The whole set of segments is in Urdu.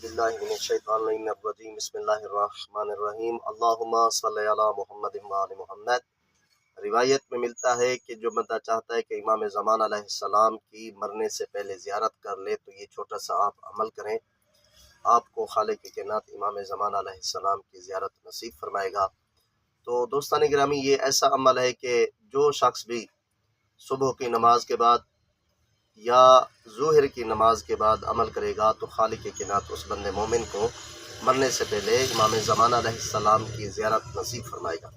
باللہ من الشیطان الرجیم بسم اللہ الرحمن الرحیم اللہم صلی علی محمد وآل محمد۔ روایت میں ملتا ہے کہ جو بندہ چاہتا ہے کہ امام زمان علیہ السلام کی مرنے سے پہلے زیارت کر لے تو یہ چھوٹا سا آپ عمل کریں، آپ کو خالق کائنات امام زمان علیہ السلام کی زیارت نصیب فرمائے گا۔ تو دوستان گرامی، یہ ایسا عمل ہے کہ جو شخص بھی صبح کی نماز کے بعد یا ظہر کی نماز کے بعد عمل کرے گا تو خالق کائنات اس بندے مومن کو مرنے سے پہلے امام زمان علیہ السلام کی زیارت نصیب فرمائے گا۔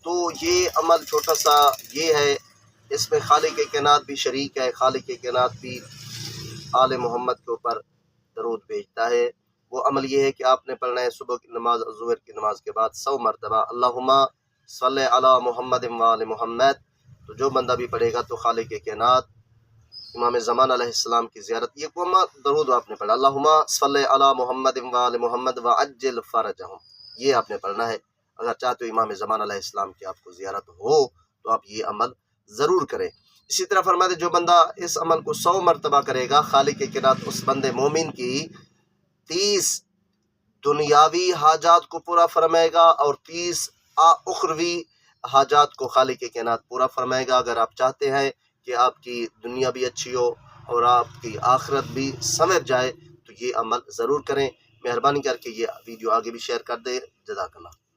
تو یہ عمل چھوٹا سا یہ ہے، اس میں خالق کائنات بھی شریک ہے، خالق کائنات بھی آل محمد کے اوپر درود بھیجتا ہے۔ وہ عمل یہ ہے کہ آپ نے پڑھنا ہے صبح کی نماز اور ظہر کی نماز کے بعد 100 مرتبہ اللہم صلی علی محمد وآل محمد۔ تو جو بندہ بھی پڑھے گا تو خالق کائنات امام زمان علیہ السلام کی زیارت، یہ قوم درود آپ نے پڑھا اللہم صلی علی محمد وآل محمد وعجل فرجہم، یہ آپ نے پڑھنا ہے۔ اگر چاہتے ہو امام زمان علیہ السلام کی آپ کو زیارت ہو تو آپ یہ عمل ضرور کریں۔ اسی طرح فرماتے جو بندہ اس عمل کو 100 مرتبہ کرے گا، خالق کائنات اس بندے مومن کی 30 دنیاوی حاجات کو پورا فرمائے گا اور 30 اخروی حاجات کو خالق کائنات پورا فرمائے گا۔ اگر آپ چاہتے ہیں کہ آپ کی دنیا بھی اچھی ہو اور آپ کی آخرت بھی سمجھ جائے تو یہ عمل ضرور کریں۔ مہربانی کر کے یہ ویڈیو آگے بھی شیئر کر دیں۔ جزاک اللہ۔